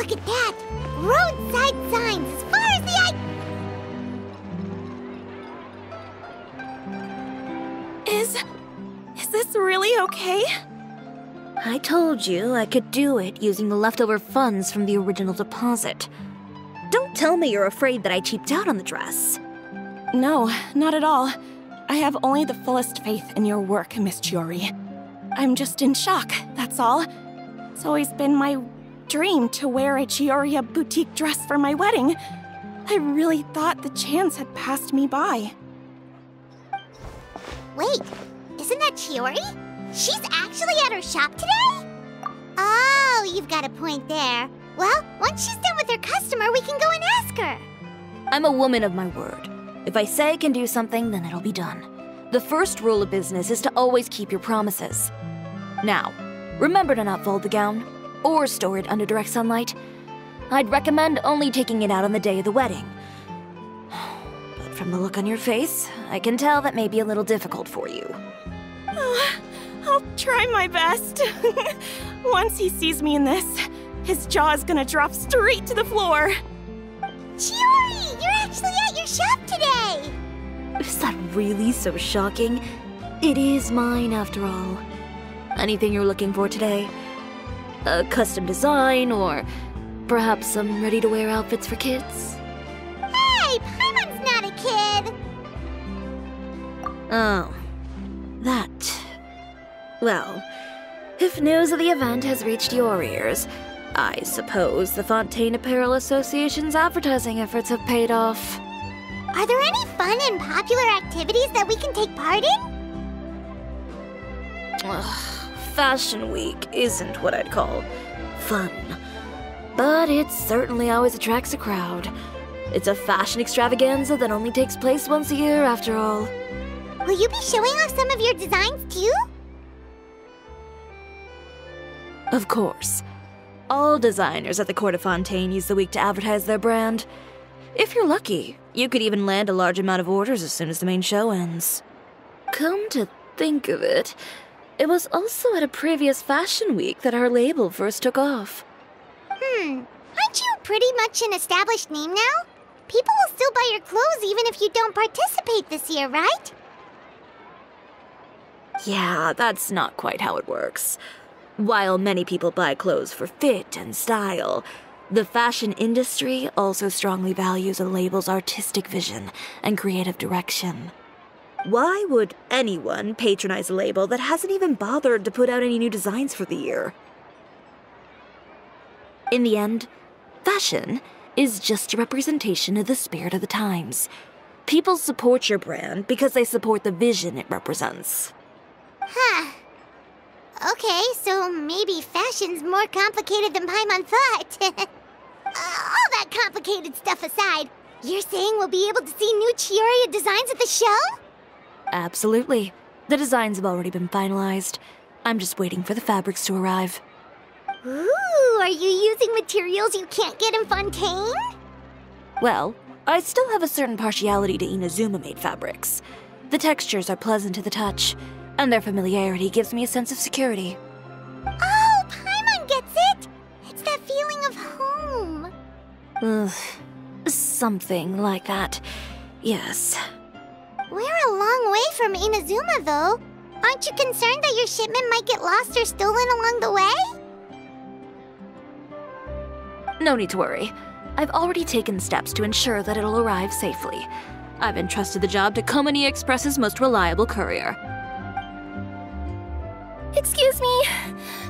Look at that! Roadside signs as far as the eye... Is this really okay? I told you I could do it using the leftover funds from the original deposit. Don't tell me you're afraid that I cheaped out on the dress. No, not at all. I have only the fullest faith in your work, Miss Chiori. I'm just in shock, that's all. It's always been my dream to wear a Chioriya boutique dress for my wedding. I really thought the chance had passed me by. Wait, isn't that Chiori? She's actually at her shop today? Oh, you've got a point there. Well, once she's done with her customer, we can go and ask her. I'm a woman of my word. If I say I can do something, then it'll be done. The first rule of business is to always keep your promises. Now, remember to not fold the gown, or store it under direct sunlight. I'd recommend only taking it out on the day of the wedding. But from the look on your face, I can tell that may be a little difficult for you. I'll try my best. Once he sees me in this, his jaw is gonna drop straight to the floor. Chiori, you're actually at your shop today! Is that really so shocking? It is mine, after all. Anything you're looking for today? A custom design, or perhaps some ready-to-wear outfits for kids? Hey, Paimon's not a kid! Oh, that. Well, if news of the event has reached your ears, I suppose the Fontaine Apparel Association's advertising efforts have paid off. Are there any fun and popular activities that we can take part in? Fashion Week isn't what I'd call fun. But it certainly always attracts a crowd. It's a fashion extravaganza that only takes place once a year, after all. Will you be showing off some of your designs, too? Of course. All designers at the Court of Fontaine use the week to advertise their brand. If you're lucky, you could even land a large amount of orders as soon as the main show ends. Come to think of it, it was also at a previous fashion week that our label first took off. Aren't you pretty much an established name now? People will still buy your clothes even if you don't participate this year, right? Yeah, that's not quite how it works. While many people buy clothes for fit and style, the fashion industry also strongly values a label's artistic vision and creative direction. Why would anyone patronize a label that hasn't even bothered to put out any new designs for the year? In the end, fashion is just a representation of the spirit of the times. People support your brand because they support the vision it represents. Huh. Okay, so maybe fashion's more complicated than Paimon thought. All that complicated stuff aside, you're saying we'll be able to see new Chioriya designs at the show? Absolutely. The designs have already been finalized. I'm just waiting for the fabrics to arrive. Ooh, are you using materials you can't get in Fontaine? Well, I still have a certain partiality to Inazuma-made fabrics. The textures are pleasant to the touch, and their familiarity gives me a sense of security. Oh, Paimon gets it! It's that feeling of home. Something like that. Yes. We're a long way from Inazuma, though. Aren't you concerned that your shipment might get lost or stolen along the way? No need to worry. I've already taken steps to ensure that it'll arrive safely. I've entrusted the job to Komani Express's most reliable courier. Excuse me!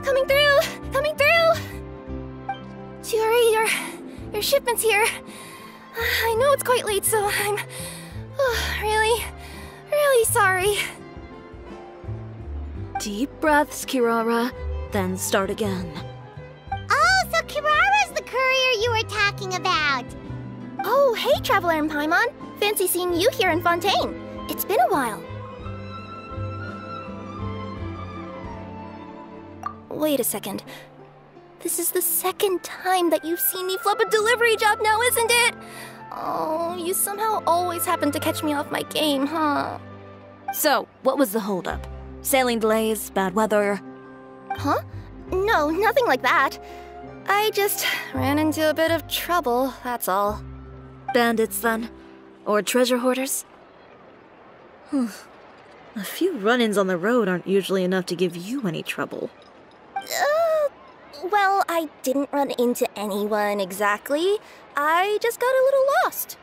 Coming through! Coming through! Chiori, your shipment's here. I know it's quite late, so I'm really sorry. Deep breaths, Kirara, then start again. Oh, so Kirara's the courier you were talking about. Oh, hey, Traveler and Paimon. Fancy seeing you here in Fontaine. It's been a while. Wait a second. This is the second time that you've seen me flub a delivery job now, isn't it? Oh, you somehow always happen to catch me off my game, huh? So, what was the holdup? Sailing delays, bad weather? Huh? No, nothing like that. I just ran into a bit of trouble, that's all. Bandits, then? Or treasure hoarders? A few run-ins on the road aren't usually enough to give you any trouble. Well, I didn't run into anyone exactly. I just got a little lost.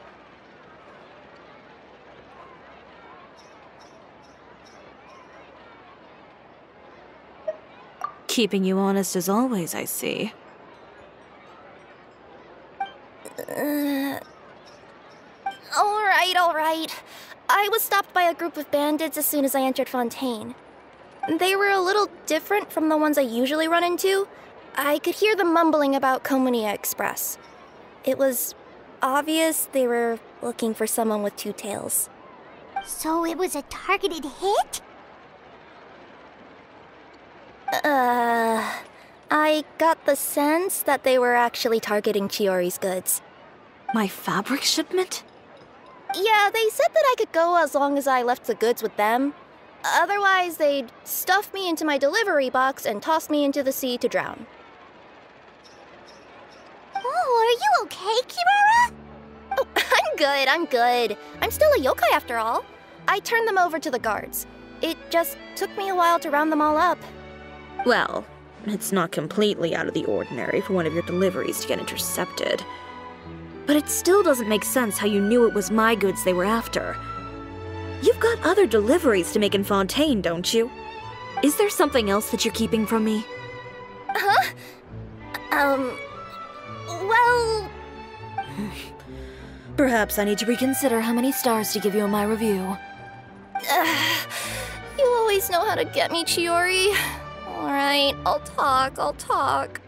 Keeping you honest as always, I see. Alright. I was stopped by a group of bandits as soon as I entered Fontaine. They were a little different from the ones I usually run into. I could hear them mumbling about Comunia Express. It was obvious they were looking for someone with two tails. So it was a targeted hit? I got the sense that they were actually targeting Chiori's goods. My fabric shipment? Yeah, they said that I could go as long as I left the goods with them. Otherwise, they'd stuff me into my delivery box and toss me into the sea to drown. Oh, are you okay, Kirara? Oh, I'm good. I'm still a yokai after all. I turned them over to the guards. It just took me a while to round them all up. Well, it's not completely out of the ordinary for one of your deliveries to get intercepted. But it still doesn't make sense how you knew it was my goods they were after. You've got other deliveries to make in Fontaine, don't you? Is there something else that you're keeping from me? Huh? Well... Perhaps I need to reconsider how many stars to give you in my review. You always know how to get me, Chiori. Alright, I'll talk.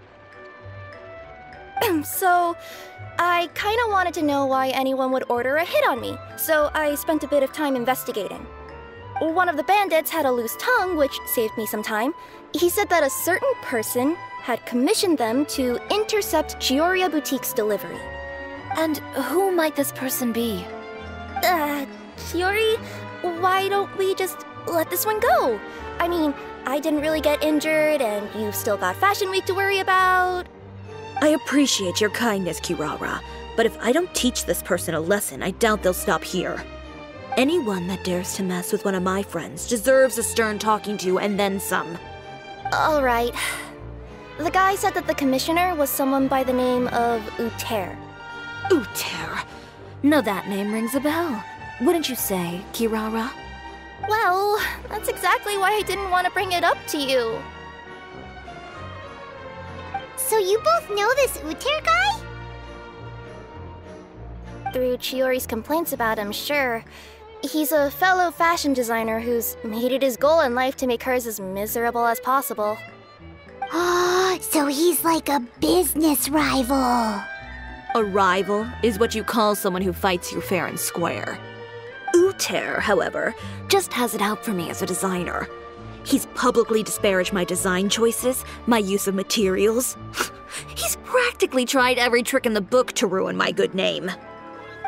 So, I kinda wanted to know why anyone would order a hit on me, so I spent a bit of time investigating. One of the bandits had a loose tongue, which saved me some time. He said that a certain person had commissioned them to intercept Cisoria Boutique's delivery. And who might this person be? Chiori, why don't we just let this one go? I mean, I didn't really get injured, and you've still got Fashion Week to worry about. I appreciate your kindness, Kirara, but if I don't teach this person a lesson, I doubt they'll stop here. Anyone that dares to mess with one of my friends deserves a stern talking to and then some. Alright. The guy said that the commissioner was someone by the name of Uter. Uter? Now that name rings a bell. Wouldn't you say, Kirara? Well, that's exactly why I didn't want to bring it up to you. So you both know this Uter guy? Through Chiori's complaints about him, sure. He's a fellow fashion designer who's made it his goal in life to make hers as miserable as possible. Oh, so he's like a business rival. A rival is what you call someone who fights you fair and square. Uter, however, just has it out for me as a designer. He's publicly disparaged my design choices, my use of materials. He's practically tried every trick in the book to ruin my good name.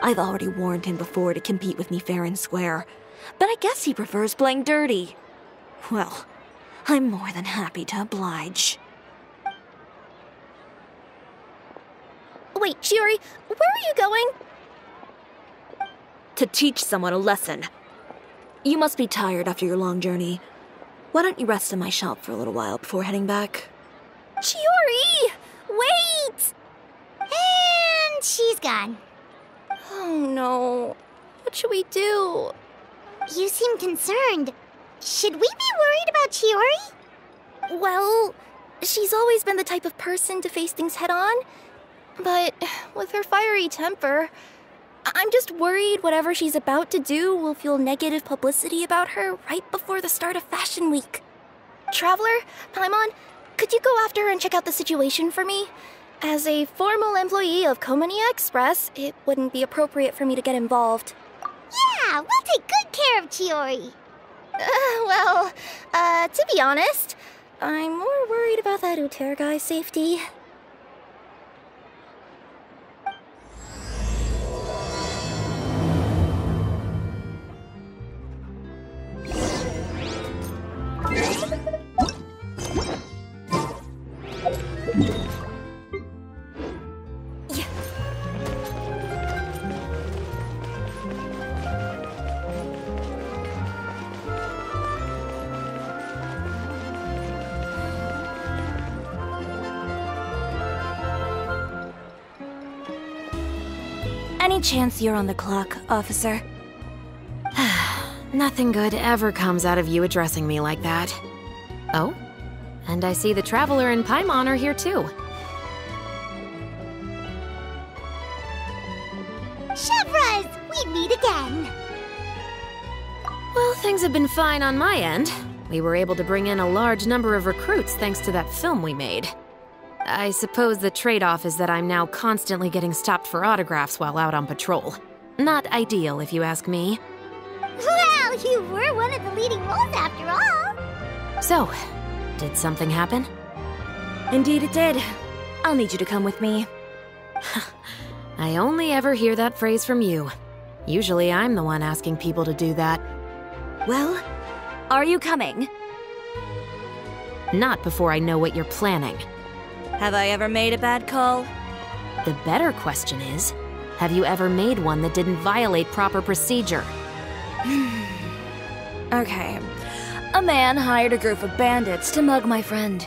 I've already warned him before to compete with me fair and square, but I guess he prefers playing dirty. Well, I'm more than happy to oblige. Wait, Chiori, where are you going? To teach someone a lesson. You must be tired after your long journey. Why don't you rest in my shop for a little while before heading back? Chiori! Wait! And she's gone. Oh no. What should we do? You seem concerned. Should we be worried about Chiori? Well, she's always been the type of person to face things head on. But with her fiery temper, I'm just worried whatever she's about to do will fuel negative publicity about her right before the start of Fashion Week. Traveler, Paimon, could you go after her and check out the situation for me? As a formal employee of Comunia Express, it wouldn't be appropriate for me to get involved. Yeah, we'll take good care of Chiori. To be honest, I'm more worried about that Uter guy's safety. Any chance you're on the clock, officer? Nothing good ever comes out of you addressing me like that. Oh, and I see the Traveler and Paimon are here too. Chevras, we meet again. Well, things have been fine on my end. We were able to bring in a large number of recruits thanks to that film we made. I suppose the trade-off is that I'm now constantly getting stopped for autographs while out on patrol. Not ideal, if you ask me. Well, you were one of the leading roles after all. So, did something happen? Indeed it did. I'll need you to come with me. I only ever hear that phrase from you. Usually I'm the one asking people to do that. Well, are you coming? Not before I know what you're planning. Have I ever made a bad call? The better question is, have you ever made one that didn't violate proper procedure? Okay. A man hired a group of bandits to mug my friend.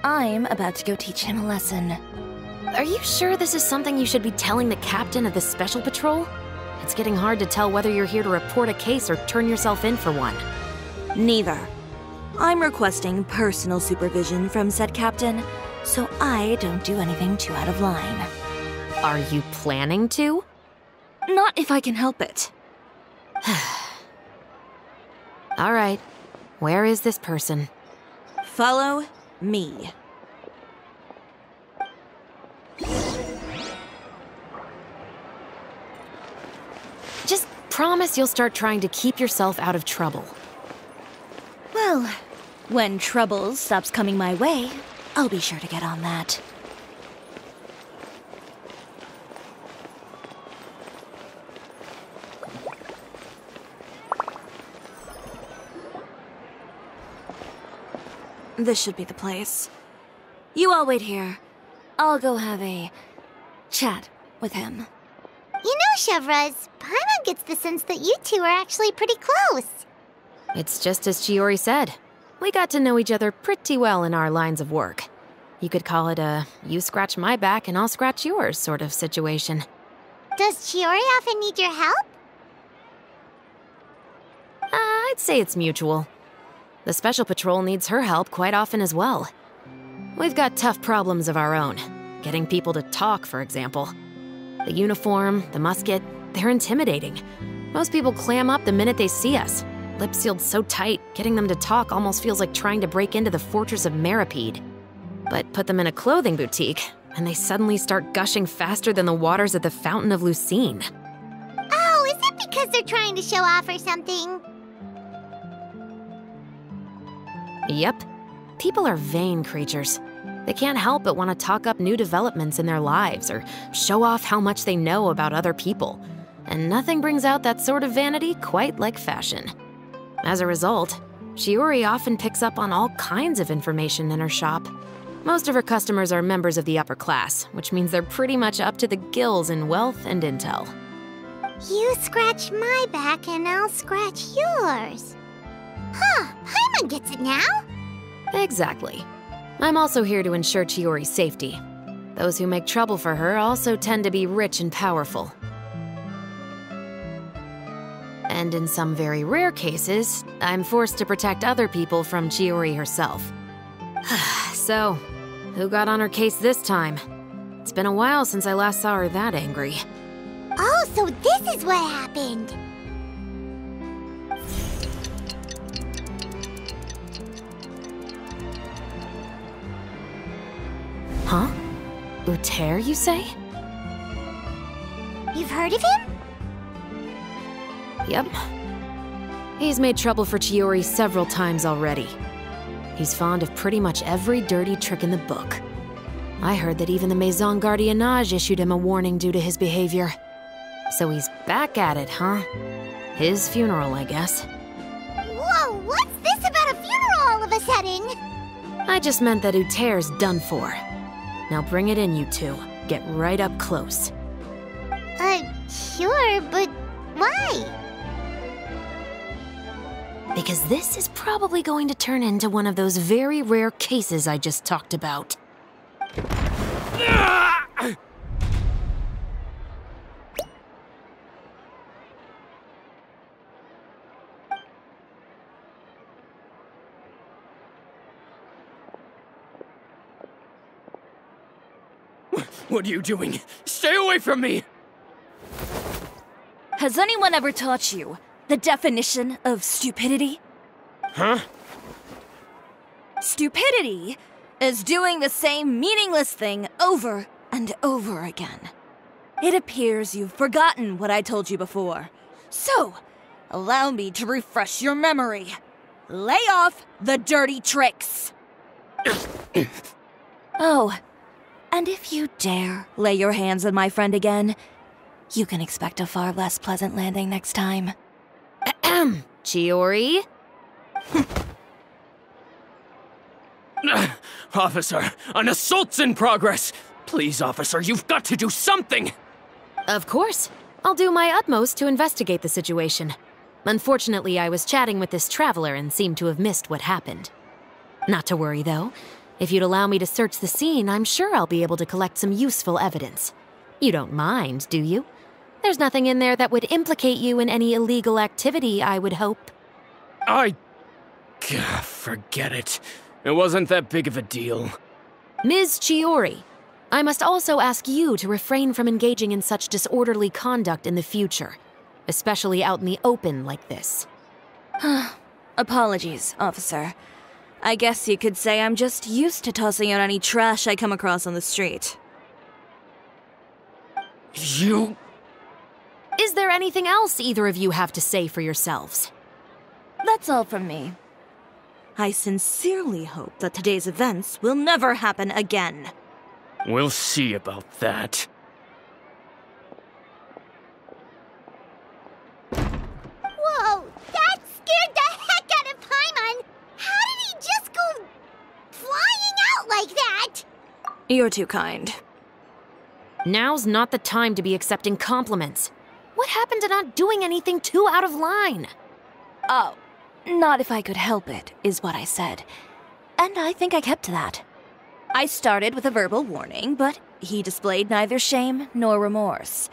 I'm about to go teach him a lesson. Are you sure this is something you should be telling the captain of the Special Patrol? It's getting hard to tell whether you're here to report a case or turn yourself in for one. Neither. I'm requesting personal supervision from said captain, so I don't do anything too out of line. Are you planning to? Not if I can help it. All right. Where is this person? Follow me. Just promise you'll start trying to keep yourself out of trouble. Well, when trouble stops coming my way, I'll be sure to get on that. This should be the place. You all wait here. I'll go have a chat with him. You know, Chevras, Paimon gets the sense that you two are actually pretty close. It's just as Chiori said. We got to know each other pretty well in our lines of work. You could call it a you scratch my back and I'll scratch yours sort of situation. Does Chiori often need your help? I'd say it's mutual. The Special Patrol needs her help quite often as well. We've got tough problems of our own. Getting people to talk, for example. The uniform, the musket, they're intimidating. Most people clam up the minute they see us. Lips sealed so tight, getting them to talk almost feels like trying to break into the fortress of Meripede. But put them in a clothing boutique, and they suddenly start gushing faster than the waters at the Fountain of Lucine. Oh, is it because they're trying to show off or something? Yep. People are vain creatures. They can't help but want to talk up new developments in their lives or show off how much they know about other people. And nothing brings out that sort of vanity quite like fashion. As a result, Chiori often picks up on all kinds of information in her shop. Most of her customers are members of the upper class, which means they're pretty much up to the gills in wealth and intel. You scratch my back and I'll scratch yours. Huh, Paimon gets it now. Exactly. I'm also here to ensure Chiori's safety. Those who make trouble for her also tend to be rich and powerful. And in some very rare cases, I'm forced to protect other people from Chiori herself. So, who got on her case this time? It's been a while since I last saw her that angry. Oh, so this is what happened. Huh? Uter, you say? You've heard of him? Yep. He's made trouble for Chiori several times already. He's fond of pretty much every dirty trick in the book. I heard that even the Maison Gardiennage issued him a warning due to his behavior. So he's back at it, huh? His funeral, I guess. Whoa, what's this about a funeral all of a sudden? I just meant that Uter's done for. Now bring it in, you two. Get right up close. Sure, but why? Because this is probably going to turn into one of those very rare cases I just talked about. What are you doing? Stay away from me! Has anyone ever taught you the definition of stupidity? Huh? Stupidity is doing the same meaningless thing over and over again. It appears you've forgotten what I told you before. So, allow me to refresh your memory. Lay off the dirty tricks. Oh, and if you dare lay your hands on my friend again, you can expect a far less pleasant landing next time. Ahem. Chiori? Officer, an assault's in progress! Please, officer, you've got to do something! Of course. I'll do my utmost to investigate the situation. Unfortunately, I was chatting with this traveler and seemed to have missed what happened. Not to worry, though. If you'd allow me to search the scene, I'm sure I'll be able to collect some useful evidence. You don't mind, do you? There's nothing in there that would implicate you in any illegal activity, I would hope. Forget it. It wasn't that big of a deal. Ms. Chiori, I must also ask you to refrain from engaging in such disorderly conduct in the future, especially out in the open like this. Apologies, officer. I guess you could say I'm just used to tossing out any trash I come across on the street. You... Is there anything else either of you have to say for yourselves? That's all from me. I sincerely hope that today's events will never happen again. We'll see about that. Whoa, that scared the heck out of Paimon! How did he just go flying out like that? You're too kind. Now's not the time to be accepting compliments. What happened to not doing anything too out of line? Oh, not if I could help it, is what I said. And I think I kept to that. I started with a verbal warning, but he displayed neither shame nor remorse.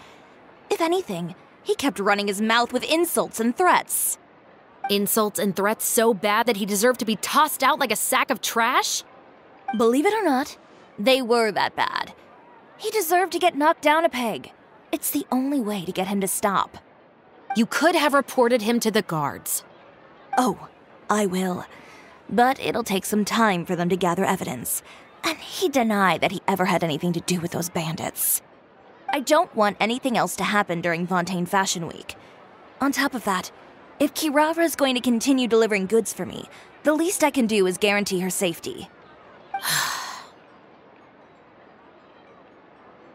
If anything, he kept running his mouth with insults and threats. Insults and threats so bad that he deserved to be tossed out like a sack of trash? Believe it or not, they were that bad. He deserved to get knocked down a peg. It's the only way to get him to stop. You could have reported him to the guards. Oh, I will. But it'll take some time for them to gather evidence. And he denied that he ever had anything to do with those bandits. I don't want anything else to happen during Fontaine Fashion Week. On top of that, if Kirara is going to continue delivering goods for me, the least I can do is guarantee her safety.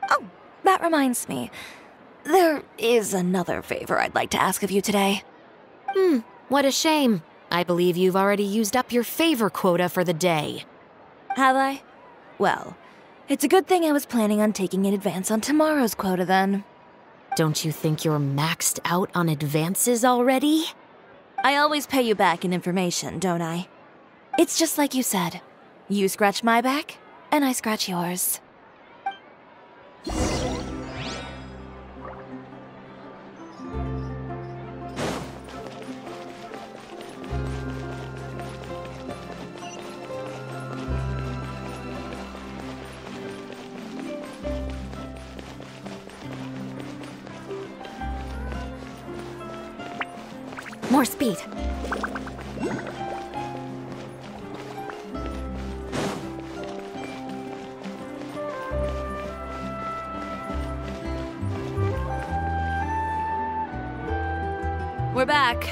Oh, that reminds me. There is another favor I'd like to ask of you today. What a shame. I believe you've already used up your favor quota for the day. Have I? Well, it's a good thing I was planning on taking an advance on tomorrow's quota then. Don't you think you're maxed out on advances already? I always pay you back in information, don't I? It's just like you said. You scratch my back, and I scratch yours. More speed. We're back.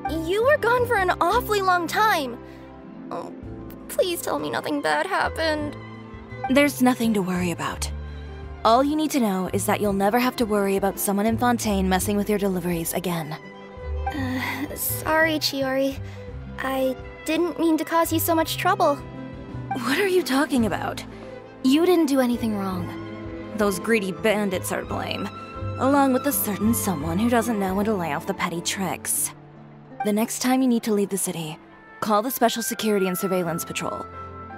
You were gone for an awfully long time. Oh, please tell me nothing bad happened. There's nothing to worry about. All you need to know is that you'll never have to worry about someone in Fontaine messing with your deliveries again. Sorry, Chiori. I didn't mean to cause you so much trouble. What are you talking about? You didn't do anything wrong. Those greedy bandits are to blame, along with a certain someone who doesn't know when to lay off the petty tricks. The next time you need to leave the city, call the Special Security and Surveillance Patrol.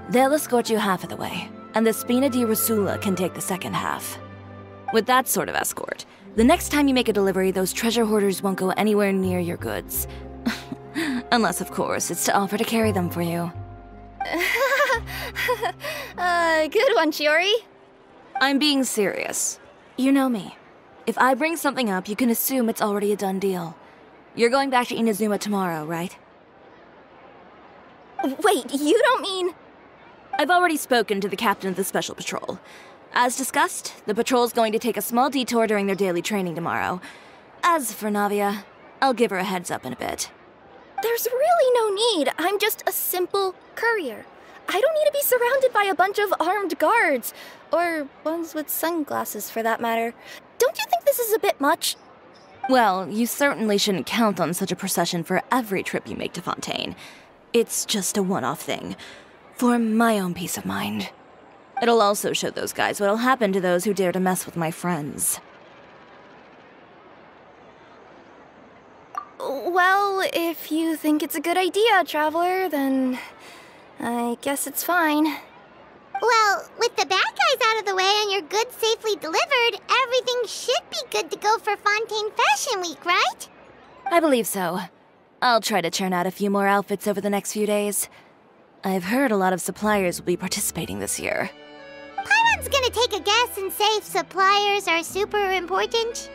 They'll escort you half of the way, and the Spina di Rosula can take the second half. With that sort of escort, the next time you make a delivery, those treasure hoarders won't go anywhere near your goods. Unless, of course, it's to offer to carry them for you. Good one, Chiori. I'm being serious. You know me. If I bring something up, you can assume it's already a done deal. You're going back to Inazuma tomorrow, right? Wait, you don't mean... I've already spoken to the captain of the Special Patrol. As discussed, the patrol's going to take a small detour during their daily training tomorrow. As for Navia, I'll give her a heads up in a bit. There's really no need. I'm just a simple courier. I don't need to be surrounded by a bunch of armed guards. Or ones with sunglasses, for that matter. Don't you think this is a bit much? Well, you certainly shouldn't count on such a procession for every trip you make to Fontaine. It's just a one-off thing. For my own peace of mind. It'll also show those guys what'll happen to those who dare to mess with my friends. Well, if you think it's a good idea, Traveler, then I guess it's fine. Well, with the bad guys out of the way and your goods safely delivered, everything should be good to go for Fontaine Fashion Week, right? I believe so. I'll try to churn out a few more outfits over the next few days. I've heard a lot of suppliers will be participating this year. Paimon's gonna take a guess and say suppliers are super important.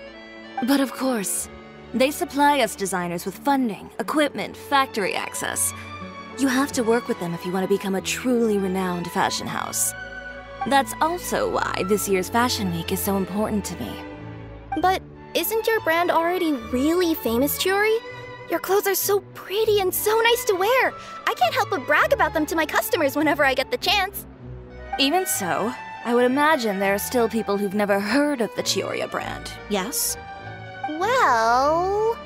But of course, they supply us designers with funding, equipment, factory access. You have to work with them if you want to become a truly renowned fashion house. That's also why this year's Fashion Week is so important to me. But isn't your brand already really famous, Chiori? Your clothes are so pretty and so nice to wear. I can't help but brag about them to my customers whenever I get the chance. Even so, I would imagine there are still people who've never heard of the Cisoria brand, yes? Well...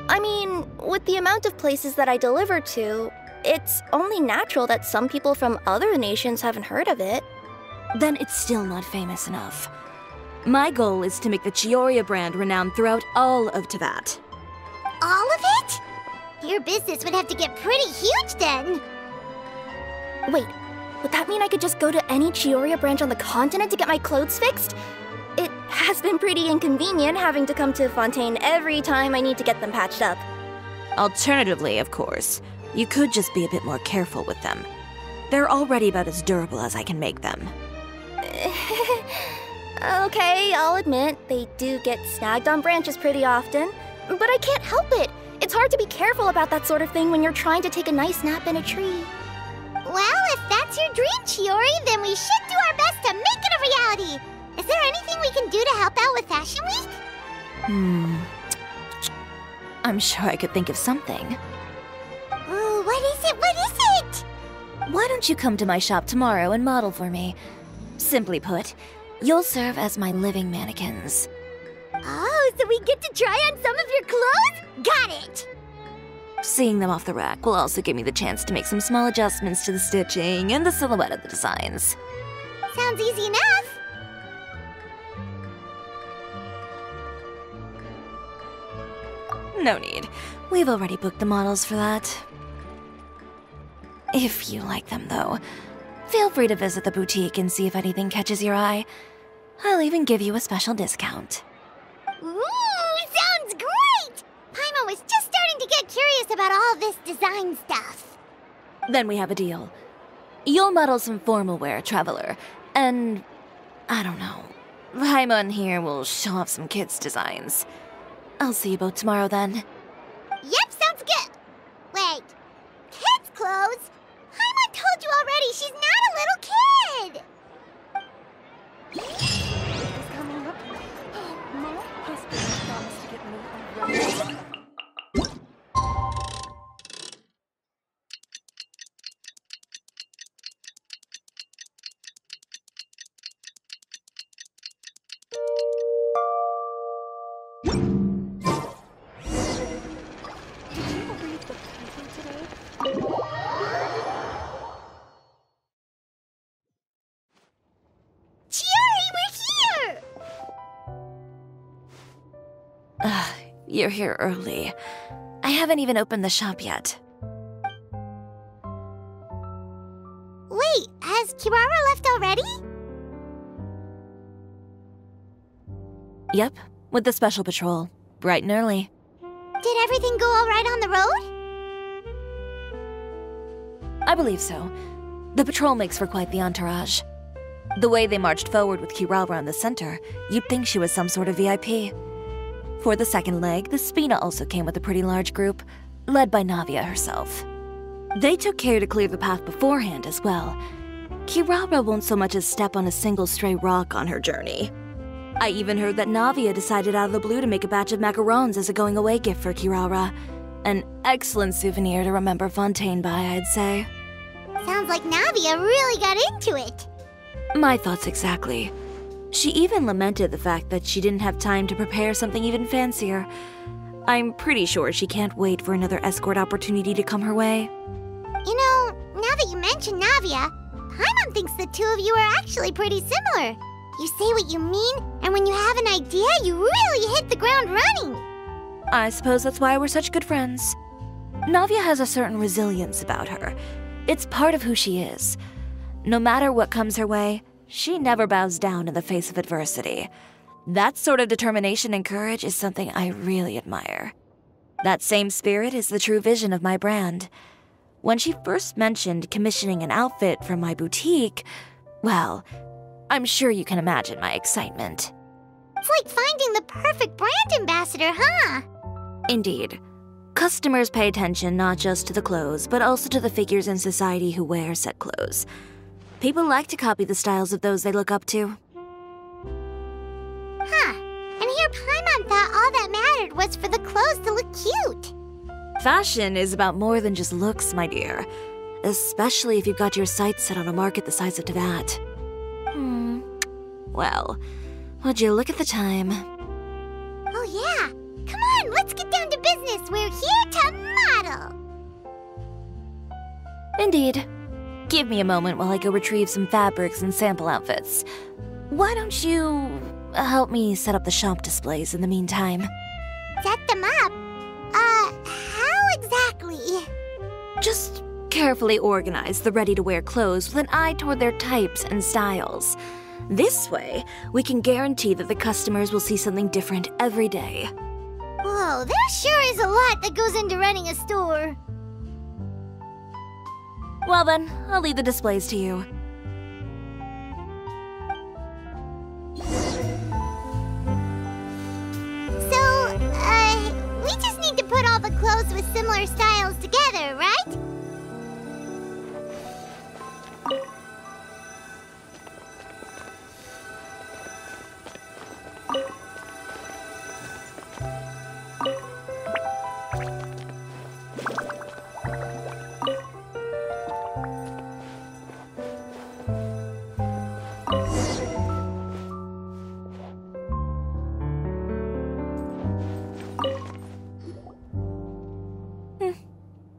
I mean, with the amount of places that I deliver to, it's only natural that some people from other nations haven't heard of it. Then it's still not famous enough. My goal is to make the Cisoria brand renowned throughout all of Teyvat. All of it? Your business would have to get pretty huge then. Wait, would that mean I could just go to any Cisoria branch on the continent to get my clothes fixed? It has been pretty inconvenient having to come to Fontaine every time I need to get them patched up. Alternatively, of course, you could just be a bit more careful with them. They're already about as durable as I can make them. Okay, I'll admit, they do get snagged on branches pretty often. But I can't help it. It's hard to be careful about that sort of thing when you're trying to take a nice nap in a tree. Well, if that's your dream, Chiori, then we should do our best to make it a reality. Is there anything we can do to help out with Fashion Week? I'm sure I could think of something. Ooh, what is it? What is it? Why don't you come to my shop tomorrow and model for me? Simply put, you'll serve as my living mannequins. Oh, so we get to try on some of your clothes? Got it! Seeing them off the rack will also give me the chance to make some small adjustments to the stitching and the silhouette of the designs. Sounds easy enough. No need. We've already booked the models for that. If you like them, though, feel free to visit the boutique and see if anything catches your eye. I'll even give you a special discount. Ooh, sounds great! Paimon was just starting to get curious about all this design stuff. Then we have a deal. You'll model some formal wear, Traveler, and... I don't know. Paimon here will show off some kids' designs. I'll see you both tomorrow, then. Yep, sounds good. Wait, kids' clothes? Paimon told you already she's not a little kid! Coming up. My husband promised to get me a raise. You're here early. I haven't even opened the shop yet. Wait, has Kirara left already? Yep, with the Special Patrol. Bright and early. Did everything go all right on the road? I believe so. The patrol makes for quite the entourage. The way they marched forward with Kirara in the center, you'd think she was some sort of VIP. For the second leg, the Spina also came with a pretty large group, led by Navia herself. They took care to clear the path beforehand as well. Kirara won't so much as step on a single stray rock on her journey. I even heard that Navia decided out of the blue to make a batch of macarons as a going-away gift for Kirara. An excellent souvenir to remember Fontaine by, I'd say. Sounds like Navia really got into it. My thoughts exactly. She even lamented the fact that she didn't have time to prepare something even fancier. I'm pretty sure she can't wait for another escort opportunity to come her way. You know, now that you mention Navia, Paimon thinks the two of you are actually pretty similar. You say what you mean, and when you have an idea, you really hit the ground running. I suppose that's why we're such good friends. Navia has a certain resilience about her. It's part of who she is. No matter what comes her way, she never bows down in the face of adversity. That sort of determination and courage is something I really admire. That same spirit is the true vision of my brand. When she first mentioned commissioning an outfit from my boutique, well, I'm sure you can imagine my excitement. It's like finding the perfect brand ambassador, huh? Indeed. Customers pay attention not just to the clothes, but also to the figures in society who wear said clothes. People like to copy the styles of those they look up to. Huh. And here Paimon thought all that mattered was for the clothes to look cute. Fashion is about more than just looks, my dear. Especially if you've got your sights set on a market the size of Teyvat. Well, would you look at the time? Oh yeah. Come on, let's get down to business. We're here to model. Indeed. Give me a moment while I go retrieve some fabrics and sample outfits. Why don't you help me set up the shop displays in the meantime? Set them up? How exactly? Just carefully organize the ready-to-wear clothes with an eye toward their types and styles. This way, we can guarantee that the customers will see something different every day. Whoa, there sure is a lot that goes into running a store. Well then, I'll leave the displays to you. So, we just need to put all the clothes with similar styles together, right?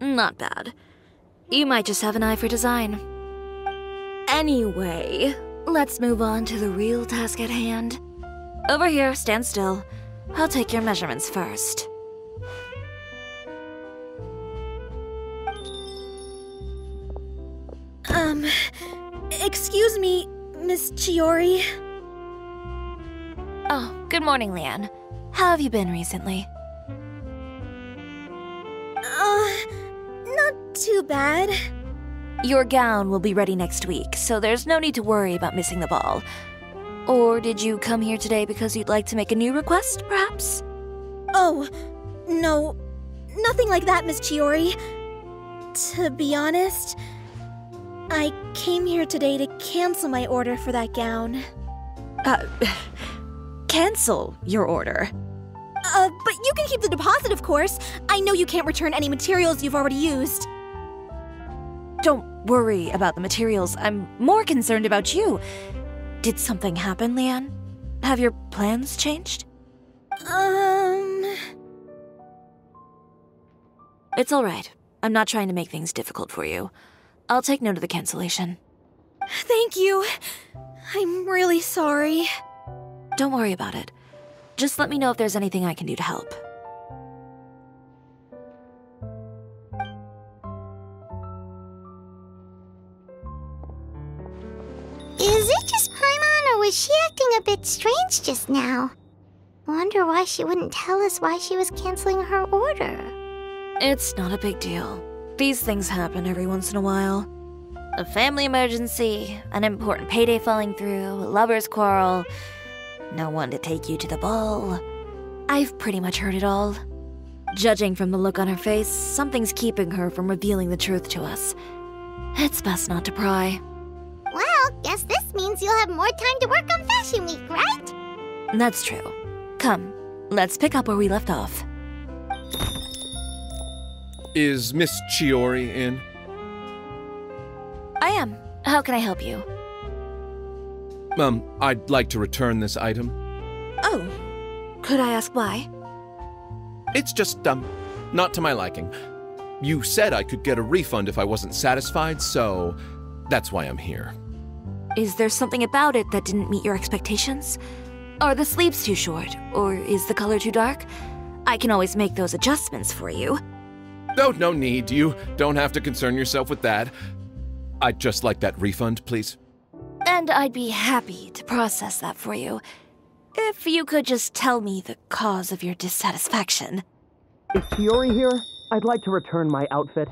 Not bad. You might just have an eye for design. Anyway, let's move on to the real task at hand. Over here, stand still. I'll take your measurements first. Excuse me, Miss Chiori. Oh, good morning, Leanne. How have you been recently? Not too bad. Your gown will be ready next week, so there's no need to worry about missing the ball. Or did you come here today because you'd like to make a new request, perhaps? Oh, no. Nothing like that, Miss Chiori. To be honest, I came here today to cancel my order for that gown. Cancel your order? But you can keep the deposit, of course. I know you can't return any materials you've already used. Don't worry about the materials. I'm more concerned about you. Did something happen, Leanne? Have your plans changed? It's all right. I'm not trying to make things difficult for you. I'll take note of the cancellation. Thank you. I'm really sorry. Don't worry about it. Just let me know if there's anything I can do to help. Is it just Paimon, or was she acting a bit strange just now? Wonder why she wouldn't tell us why she was canceling her order. It's not a big deal. These things happen every once in a while. A family emergency, an important payday falling through, a lover's quarrel, no one to take you to the ball. I've pretty much heard it all. Judging from the look on her face, something's keeping her from revealing the truth to us. It's best not to pry. Well, guess this means you'll have more time to work on Fashion Week, right? That's true. Come, let's pick up where we left off. Is Miss Ciori in? I am. How can I help you? I'd like to return this item. Oh, could I ask why? It's just, not to my liking. You said I could get a refund if I wasn't satisfied, so that's why I'm here. Is there something about it that didn't meet your expectations? Are the sleeves too short, or is the color too dark? I can always make those adjustments for you. Oh, no need. You don't have to concern yourself with that. I'd just like that refund, please. And I'd be happy to process that for you. If you could just tell me the cause of your dissatisfaction. Is Ciori here? I'd like to return my outfit.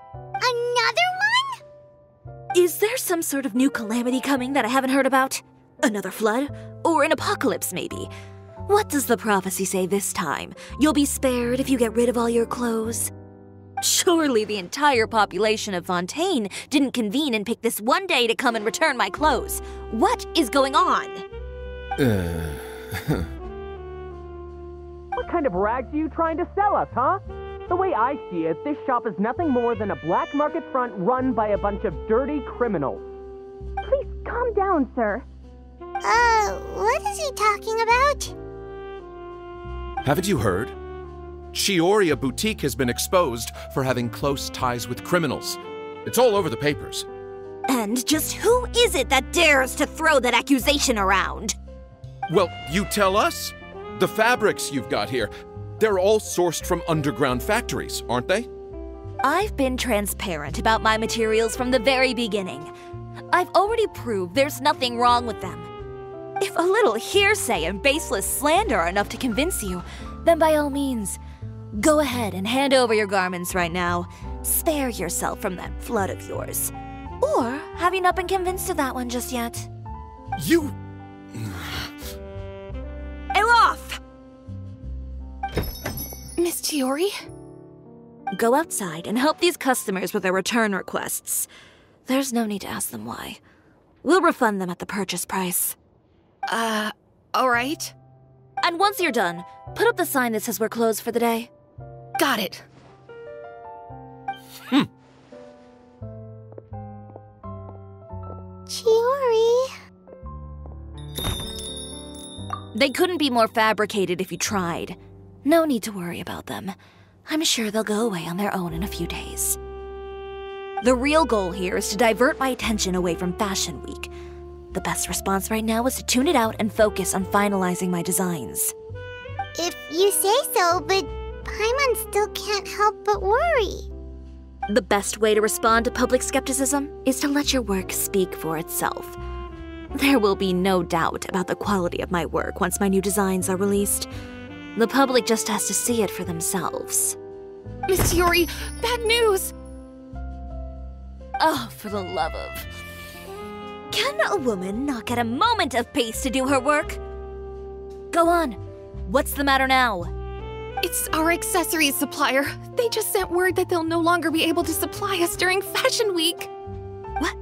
Another one? Is there some sort of new calamity coming that I haven't heard about? Another flood? Or an apocalypse, maybe? What does the prophecy say this time? You'll be spared if you get rid of all your clothes? Surely the entire population of Fontaine didn't convene and pick this one day to come and return my clothes. What is going on? What kind of rags are you trying to sell us, huh? The way I see it, this shop is nothing more than a black market front run by a bunch of dirty criminals. Please calm down, sir. What is he talking about? Haven't you heard? Cisoria Boutique has been exposed for having close ties with criminals. It's all over the papers. And just who is it that dares to throw that accusation around? Well, you tell us. The fabrics you've got here, they're all sourced from underground factories, aren't they? I've been transparent about my materials from the very beginning. I've already proved there's nothing wrong with them. If a little hearsay and baseless slander are enough to convince you, then by all means, go ahead and hand over your garments right now. Spare yourself from that flood of yours. Or have you not been convinced of that one just yet? You... Elof! Miss Ciori? Go outside and help these customers with their return requests. There's no need to ask them why. We'll refund them at the purchase price. Alright. And once you're done, put up the sign that says we're closed for the day. Got it. Ciori. They couldn't be more fabricated if you tried. No need to worry about them. I'm sure they'll go away on their own in a few days. The real goal here is to divert my attention away from Fashion Week. The best response right now is to tune it out and focus on finalizing my designs. If you say so, but Paimon still can't help but worry. The best way to respond to public skepticism is to let your work speak for itself. There will be no doubt about the quality of my work once my new designs are released. The public just has to see it for themselves. Miss Ciori, bad news! Oh, for the love of... Can a woman not get a moment of peace to do her work? Go on. What's the matter now? It's our accessories supplier. They just sent word that they'll no longer be able to supply us during Fashion Week. What?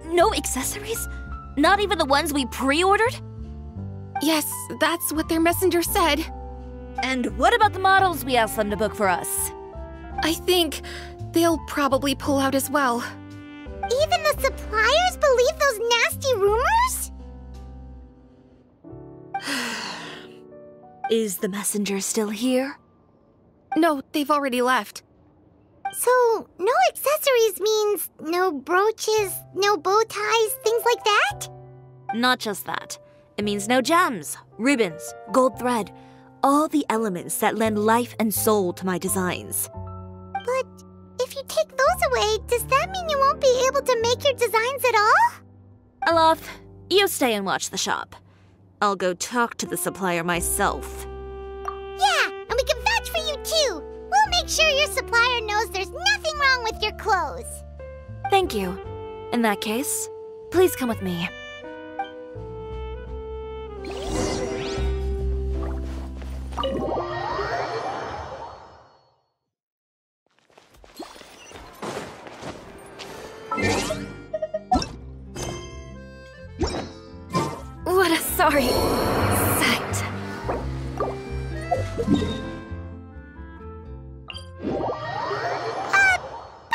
No accessories? Not even the ones we pre-ordered? Yes, that's what their messenger said. And what about the models we asked them to book for us? I think they'll probably pull out as well. Even the suppliers believe those nasty rumors? Is the messenger still here? No, they've already left. So, no accessories means no brooches, no bow ties, things like that? Not just that. It means no gems, ribbons, gold thread, all the elements that lend life and soul to my designs. But if you take those away, does that mean you won't be able to make your designs at all? Alof, you stay and watch the shop. I'll go talk to the supplier myself. Yeah, and we can vouch for you too. We'll make make sure your supplier knows there's nothing wrong with your clothes. Thank you. In that case, please come with me. What a sorry sight.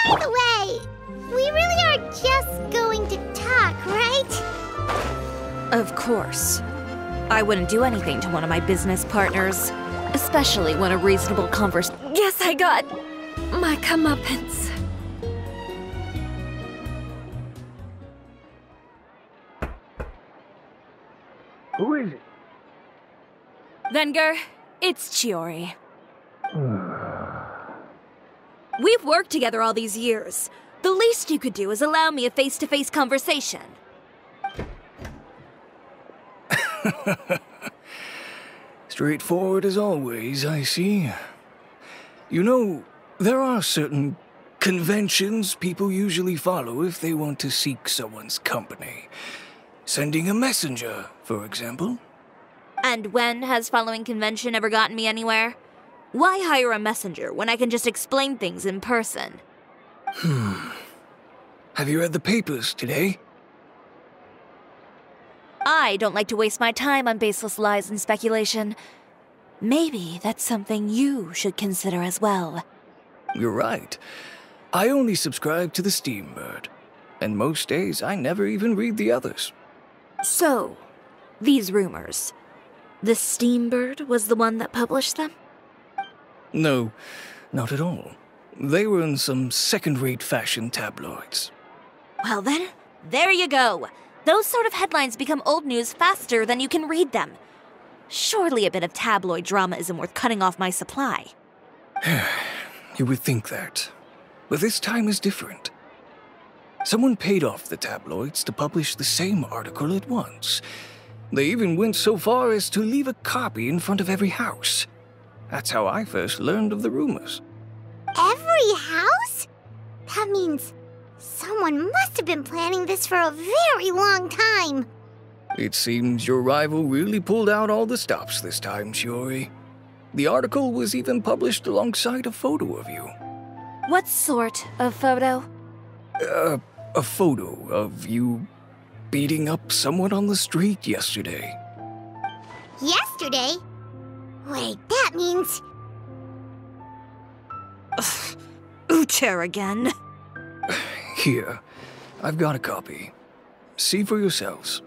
By the way, we really are just going to talk, right? Of course. I wouldn't do anything to one of my business partners, especially when a reasonable Yes, I got my comeuppance. Who is it? Venger, it's Chiori. We've worked together all these years. The least you could do is allow me a face-to-face conversation. Straightforward as always, I see. You know, there are certain conventions people usually follow if they want to seek someone's company. Sending a messenger, for example. And when has following convention ever gotten me anywhere? Why hire a messenger when I can just explain things in person? Have you read the papers today? I don't like to waste my time on baseless lies and speculation. Maybe that's something you should consider as well. You're right. I only subscribe to the Steambird. And most days I never even read the others. So, these rumors. The Steambird was the one that published them? No, not at all. They were in some second-rate fashion tabloids. Well then, there you go. Those sort of headlines become old news faster than you can read them. Surely a bit of tabloid drama isn't worth cutting off my supply. You would think that. But this time is different. Someone paid off the tabloids to publish the same article at once. They even went so far as to leave a copy in front of every house. That's how I first learned of the rumors. Every house? That means someone must have been planning this for a very long time. It seems your rival really pulled out all the stops this time, Shiori. The article was even published alongside a photo of you. What sort of photo? A photo of you beating up someone on the street yesterday. Yesterday? Wait, that means... Ucher again. Here, I've got a copy. See for yourselves.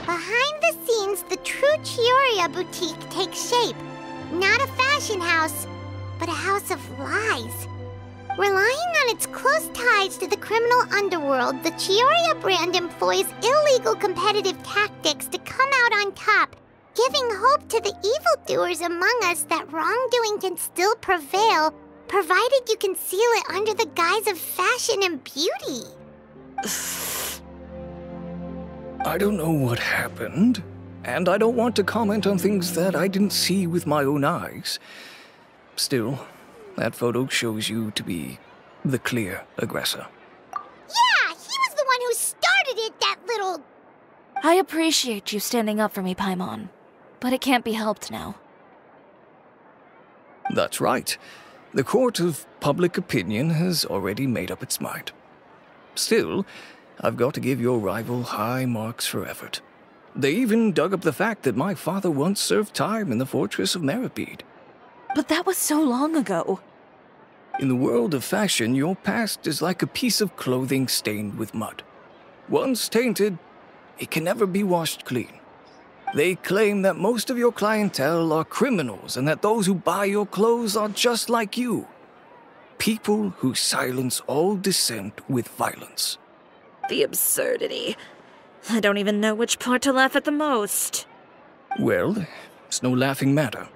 Behind the scenes, the true Cisoria boutique takes shape. Not a fashion house, but a house of lies. Relying on its close ties to the criminal underworld, the Cisoria brand employs illegal competitive tactics to come out on top, giving hope to the evildoers among us that wrongdoing can still prevail, provided you conceal it under the guise of fashion and beauty. I don't know what happened, and I don't want to comment on things that I didn't see with my own eyes. Still, that photo shows you to be the clear aggressor. Yeah, he was the one who started it, that little... I appreciate you standing up for me, Paimon, but it can't be helped now. That's right. The court of public opinion has already made up its mind. Still, I've got to give your rival high marks for effort. They even dug up the fact that my father once served time in the fortress of Meripede. But that was so long ago. In the world of fashion, your past is like a piece of clothing stained with mud. Once tainted, it can never be washed clean. They claim that most of your clientele are criminals and that those who buy your clothes are just like you. People who silence all dissent with violence. The absurdity. I don't even know which part to laugh at the most. Well, it's no laughing matter.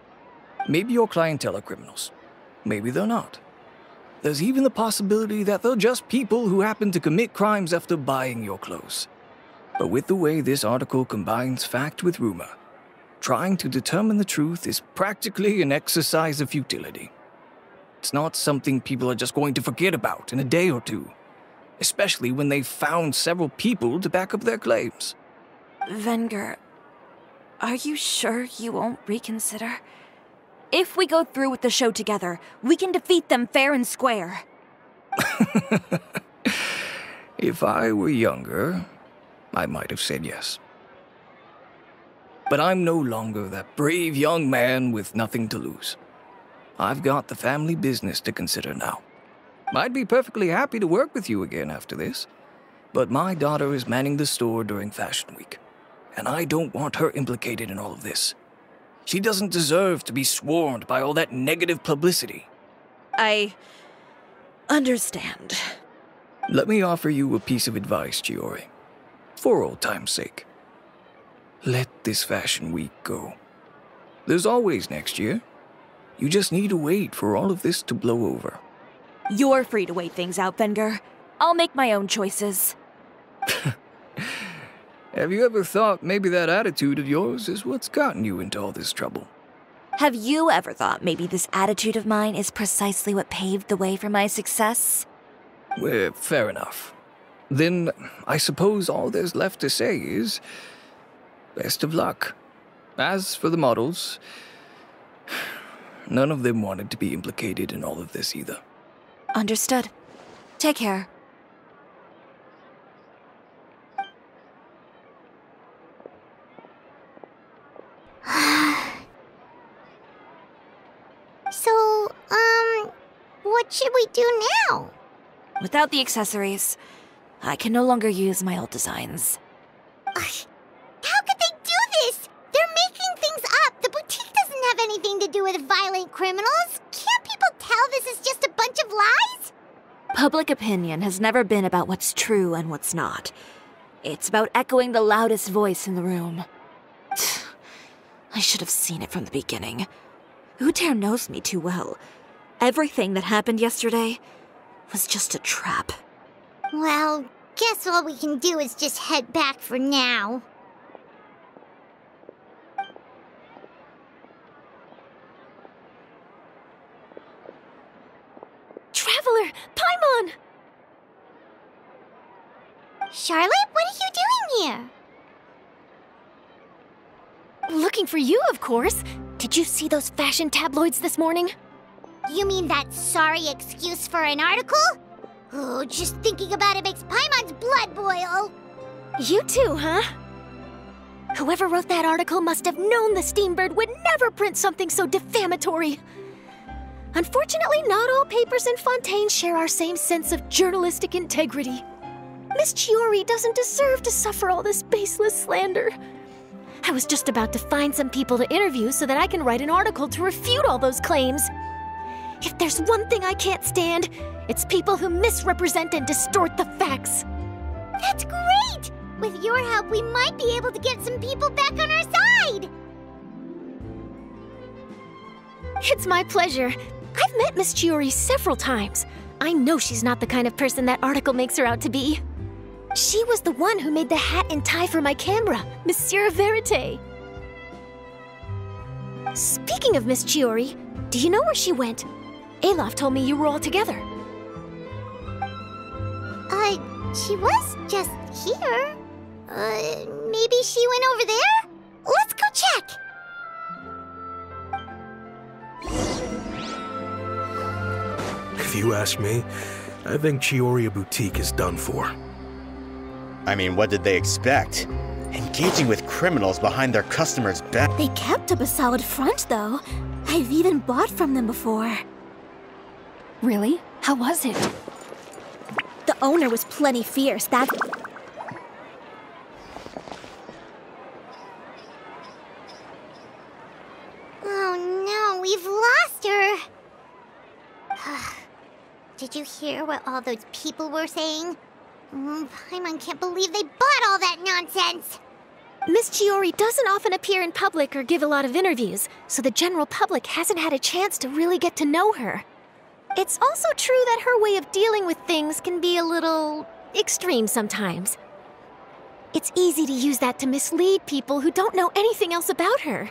Maybe your clientele are criminals. Maybe they're not. There's even the possibility that they're just people who happen to commit crimes after buying your clothes. But with the way this article combines fact with rumor, trying to determine the truth is practically an exercise of futility. It's not something people are just going to forget about in a day or two, especially when they've found several people to back up their claims. Venger, are you sure you won't reconsider? If we go through with the show together, we can defeat them fair and square. If I were younger, I might have said yes. But I'm no longer that brave young man with nothing to lose. I've got the family business to consider now. I'd be perfectly happy to work with you again after this, but my daughter is manning the store during Fashion Week, and I don't want her implicated in all of this. She doesn't deserve to be swarmed by all that negative publicity. I understand. Let me offer you a piece of advice, Chiori. For old time's sake. Let this Fashion Week go. There's always next year. You just need to wait for all of this to blow over. You're free to wait things out, Venger. I'll make my own choices. Have you ever thought maybe that attitude of yours is what's gotten you into all this trouble? Have you ever thought maybe this attitude of mine is precisely what paved the way for my success? Well, fair enough. Then I suppose all there's left to say is, best of luck. As for the models, none of them wanted to be implicated in all of this either. Understood. Take care. So, what should we do now? Without the accessories, I can no longer use my old designs. How could they do this? They're making things up. The boutique doesn't have anything to do with violent criminals. Can't people tell this is just a bunch of lies? Public opinion has never been about what's true and what's not. It's about echoing the loudest voice in the room. I should have seen it from the beginning. Uter knows me too well. Everything that happened yesterday was just a trap. Well, guess all we can do is just head back for now. Traveler! Paimon! Charlotte, what are you doing here? Looking for you, of course. Did you see those fashion tabloids this morning? You mean that sorry excuse for an article? Oh, just thinking about it makes Paimon's blood boil. You too, huh? Whoever wrote that article must have known the Steambird would never print something so defamatory. Unfortunately, not all papers in Fontaine share our same sense of journalistic integrity. Miss Chiori doesn't deserve to suffer all this baseless slander. I was just about to find some people to interview so that I can write an article to refute all those claims. If there's one thing I can't stand, it's people who misrepresent and distort the facts. That's great! With your help, we might be able to get some people back on our side! It's my pleasure. I've met Miss Chiori several times. I know she's not the kind of person that article makes her out to be. She was the one who made the hat and tie for my camera, Monsieur Verite. Speaking of Miss Chiori, do you know where she went? Alof told me you were all together. She was just here. Maybe she went over there? Let's go check! If you ask me, I think Cisoria Boutique is done for. I mean, what did they expect? Engaging with criminals behind their customers' back. They kept up a solid front, though. I've even bought from them before. Really? How was it? The owner was plenty fierce, that... Oh no, we've lost her! Did you hear what all those people were saying? Paimon can't believe they bought all that nonsense! Miss Cisoria doesn't often appear in public or give a lot of interviews, so the general public hasn't had a chance to really get to know her. It's also true that her way of dealing with things can be a little extreme sometimes. It's easy to use that to mislead people who don't know anything else about her.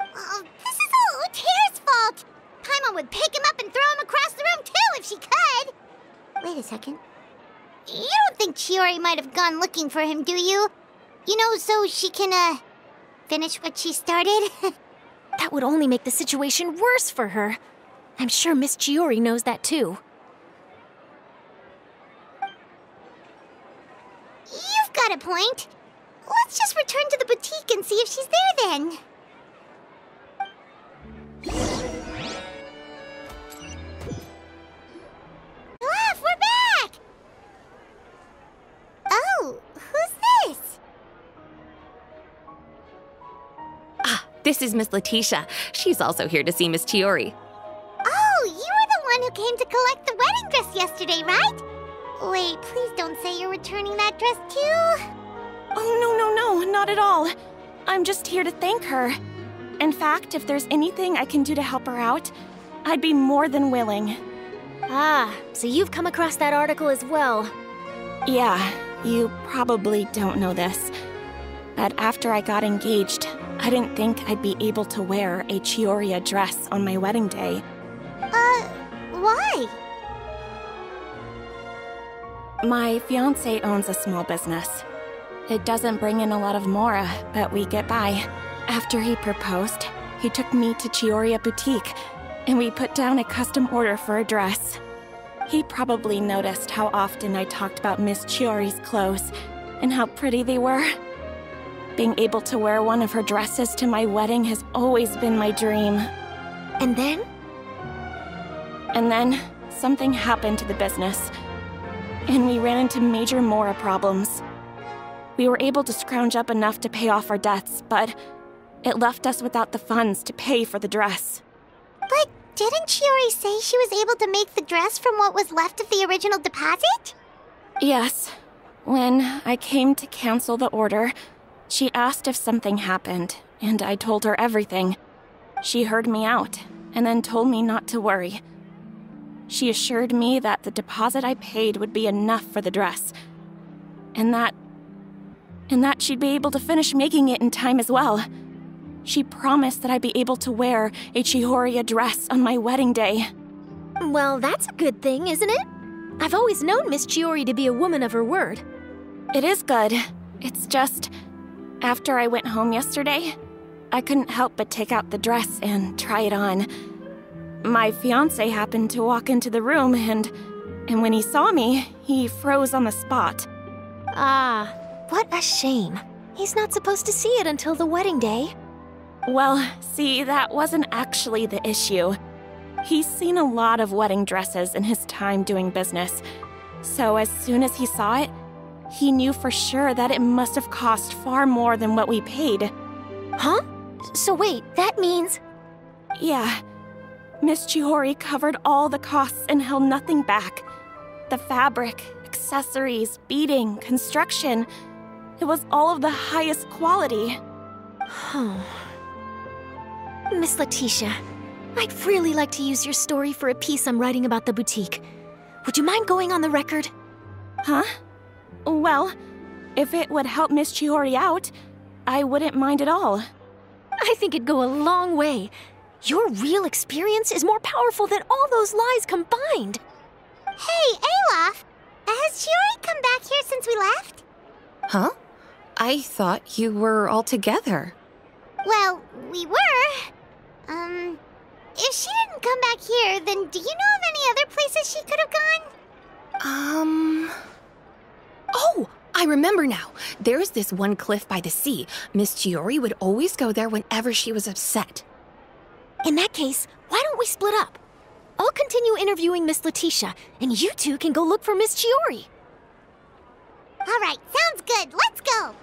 Oh, this is all Uter's fault! Paimon would pick him up and throw him across the room too if she could! Wait a second. You don't think Cisoria might have gone looking for him, do you? You know, so she can, finish what she started? That would only make the situation worse for her. I'm sure Miss Cisoria knows that too. You've got a point. Let's just return to the boutique and see if she's there then. Olaf, we're back! Oh, who's this? This is Miss Letitia. She's also here to see Miss Cisoria. Oh, you were the one who came to collect the wedding dress yesterday, right? Wait, please don't say you're returning that dress too. Oh, no, not at all. I'm just here to thank her. In fact, if there's anything I can do to help her out, I'd be more than willing. Ah, so you've come across that article as well. Yeah, you probably don't know this, but after I got engaged, I didn't think I'd be able to wear a Cisoria dress on my wedding day. Why? My fiancé owns a small business. It doesn't bring in a lot of mora, but we get by. After he proposed, he took me to Cisoria Boutique, and we put down a custom order for a dress. He probably noticed how often I talked about Miss Cioria's clothes, and how pretty they were. Being able to wear one of her dresses to my wedding has always been my dream. And then? And then, something happened to the business, and we ran into major mora problems. We were able to scrounge up enough to pay off our debts, but it left us without the funds to pay for the dress. But didn't Cisoria say she was able to make the dress from what was left of the original deposit? Yes. When I came to cancel the order, she asked if something happened, and I told her everything. She heard me out, and then told me not to worry. She assured me that the deposit I paid would be enough for the dress, and that she'd be able to finish making it in time as well. She promised that I'd be able to wear a Cisoria dress on my wedding day. Well, that's a good thing, isn't it? I've always known Miss Cisoria to be a woman of her word. It is good. It's just, after I went home yesterday, I couldn't help but take out the dress and try it on. My fiancé happened to walk into the room, and when he saw me, he froze on the spot. Ah, what a shame. He's not supposed to see it until the wedding day. Well, see, that wasn't actually the issue. He's seen a lot of wedding dresses in his time doing business, so as soon as he saw it, he knew for sure that it must have cost far more than what we paid. Huh? So wait, that means... Yeah. Miss Cisoria covered all the costs and held nothing back. The fabric, accessories, beading, construction. It was all of the highest quality. Miss Letitia, I'd really like to use your story for a piece I'm writing about the boutique. Would you mind going on the record? Huh? Well, if it would help Miss Cisoria out, I wouldn't mind at all. I think it'd go a long way. Your real experience is more powerful than all those lies combined. Hey, Olaf! Has Cisoria come back here since we left? Huh? I thought you were all together. Well, we were. If she didn't come back here, then do you know of any other places she could have gone? Oh, I remember now. There's this one cliff by the sea. Miss Chiori would always go there whenever she was upset. In that case, why don't we split up? I'll continue interviewing Miss Letitia, and you two can go look for Miss Chiori. All right, sounds good. Let's go.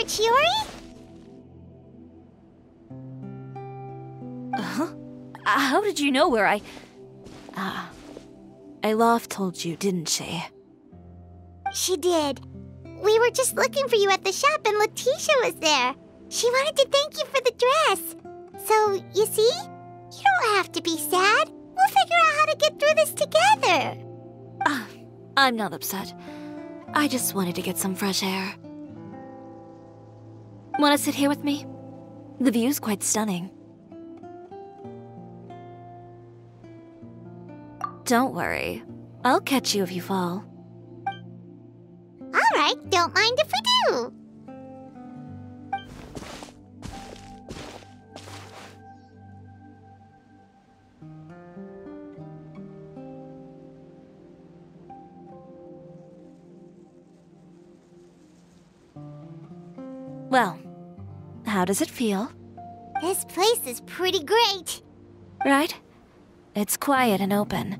Chiori? Huh? How did you know where Aloft told you, didn't she? She did. We were just looking for you at the shop and Letitia was there. She wanted to thank you for the dress. So, you see? You don't have to be sad. We'll figure out how to get through this together. I'm not upset. I just wanted to get some fresh air. Want to sit here with me? The view's quite stunning. Don't worry. I'll catch you if you fall. All right, don't mind if we do. Well, how does it feel? This place is pretty great. Right? It's quiet and open,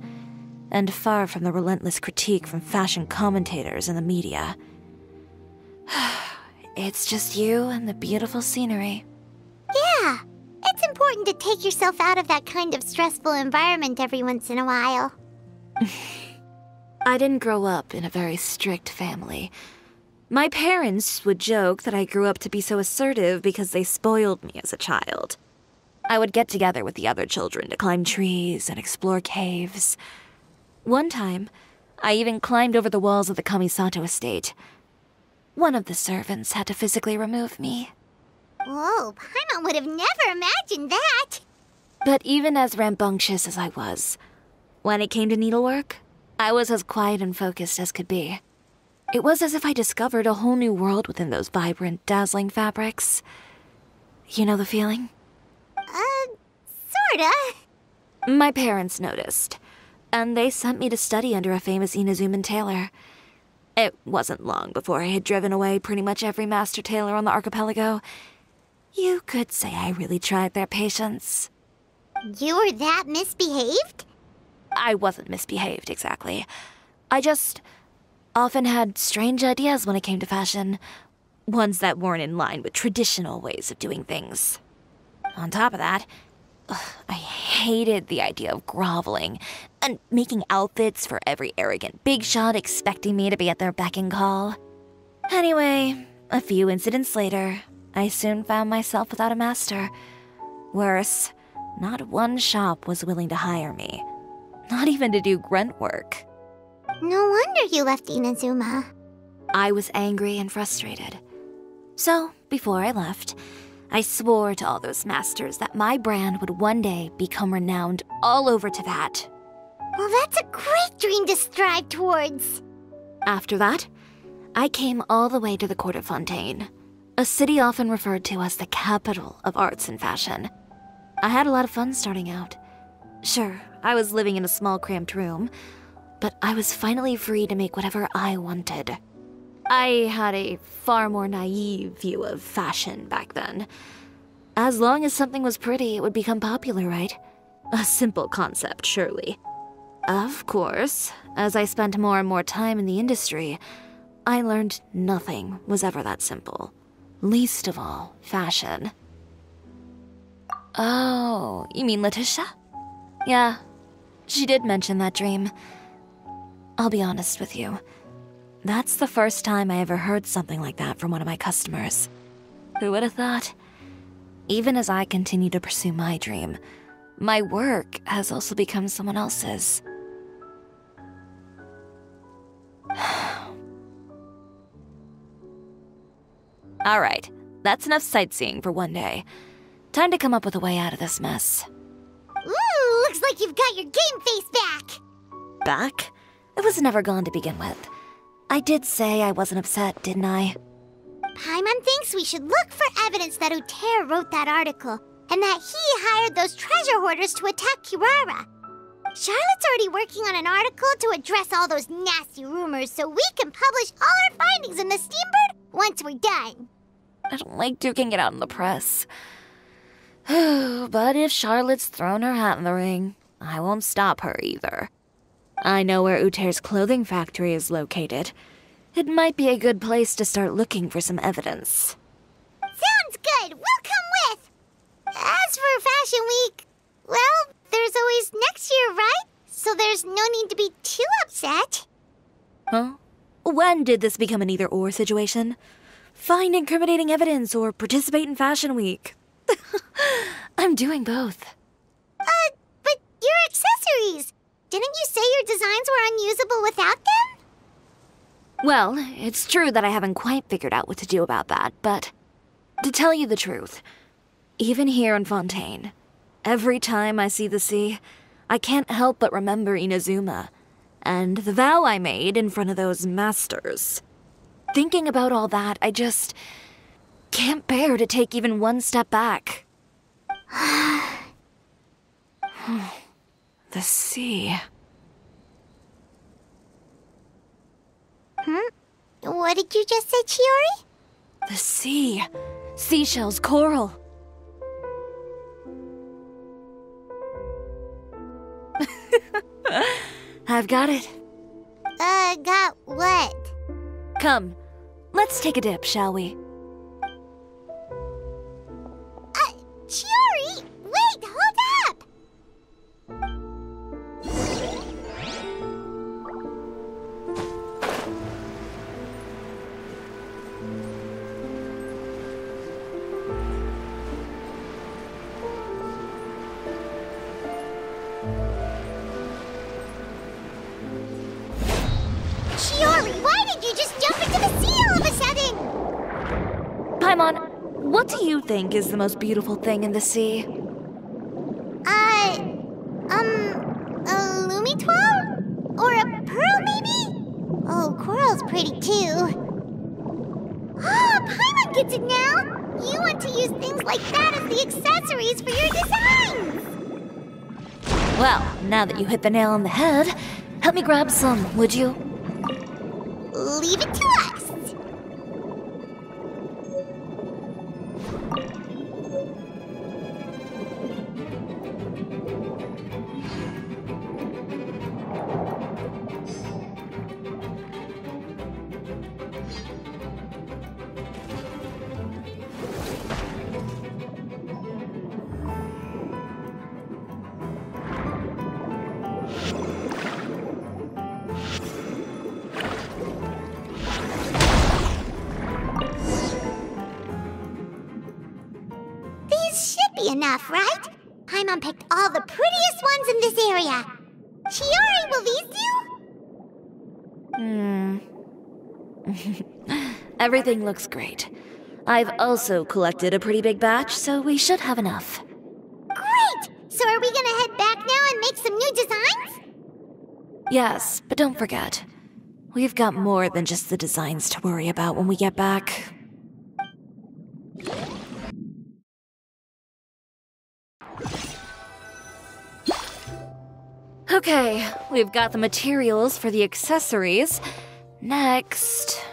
and far from the relentless critique from fashion commentators and the media. It's just you and the beautiful scenery. Yeah, it's important to take yourself out of that kind of stressful environment every once in a while. I didn't grow up in a very strict family. My parents would joke that I grew up to be so assertive because they spoiled me as a child. I would get together with the other children to climb trees and explore caves. One time, I even climbed over the walls of the Kamisato estate. One of the servants had to physically remove me. Whoa, Paimon would have never imagined that. But even as rambunctious as I was, when it came to needlework, I was as quiet and focused as could be. It was as if I discovered a whole new world within those vibrant, dazzling fabrics. You know the feeling? Sorta. My parents noticed, and they sent me to study under a famous Inazuman tailor. It wasn't long before I had driven away pretty much every master tailor on the archipelago. You could say I really tried their patience. You were that misbehaved? I wasn't misbehaved, exactly. I just often had strange ideas when it came to fashion. Ones that weren't in line with traditional ways of doing things. On top of that, I hated the idea of groveling and making outfits for every arrogant big shot expecting me to be at their beck and call. Anyway, a few incidents later, I soon found myself without a master. Worse, not one shop was willing to hire me. Not even to do grunt work. No wonder you left Inazuma. I was angry and frustrated. So, before I left, I swore to all those masters that my brand would one day become renowned all over Teyvat. Well, that's a great dream to strive towards. After that, I came all the way to the court of Fontaine, a city often referred to as the capital of arts and fashion. I had a lot of fun starting out. Sure, I was living in a small cramped room, but I was finally free to make whatever I wanted. I had a far more naive view of fashion back then. As long as something was pretty, it would become popular, right? A simple concept, surely. Of course, as I spent more and more time in the industry, I learned nothing was ever that simple. Least of all, fashion. Oh, you mean Letitia? Yeah, she did mention that dream. I'll be honest with you. That's the first time I ever heard something like that from one of my customers. Who would have thought? Even as I continue to pursue my dream, my work has also become someone else's. Alright, that's enough sightseeing for one day. Time to come up with a way out of this mess. Ooh, looks like you've got your game face back! Back? It was never gone to begin with. I did say I wasn't upset, didn't I? Paimon thinks we should look for evidence that Uter wrote that article, and that he hired those treasure hoarders to attack Kirara. Charlotte's already working on an article to address all those nasty rumors so we can publish all our findings in the Steambird once we're done. I don't like duking it out in the press. But if Charlotte's thrown her hat in the ring, I won't stop her either. I know where Uter's clothing factory is located. It might be a good place to start looking for some evidence. Sounds good! We'll come with! As for Fashion Week, well, there's always next year, right? So there's no need to be too upset. Huh? When did this become an either-or situation? Find incriminating evidence or participate in Fashion Week. I'm doing both. But your accessories! Didn't you say your designs were unusable without them? Well, it's true that I haven't quite figured out what to do about that, but to tell you the truth, even here in Fontaine, every time I see the sea, I can't help but remember Inazuma, and the vow I made in front of those masters. Thinking about all that, I just can't bear to take even one step back. The sea. What did you just say, Chiori? The sea. Seashells, coral. I've got it. Got what? Come, let's take a dip, shall we? Chiori! Wait, hold up! Chiori, why did you just jump into the sea all of a sudden? Paimon, what do you think is the most beautiful thing in the sea? A Lumitoile? Or a pearl, maybe? Oh, coral's pretty too. Oh, Paimon gets it now! You want to use things like that as the accessories for your designs! Well, now that you hit the nail on the head, help me grab some, would you? Leave it to us! Enough, right? Paimon picked all the prettiest ones in this area. Chiori, will these do? Everything looks great. I've also collected a pretty big batch, so we should have enough. Great! So are we gonna head back now and make some new designs? Yes, but don't forget, we've got more than just the designs to worry about when we get back. Okay, we've got the materials for the accessories. Next,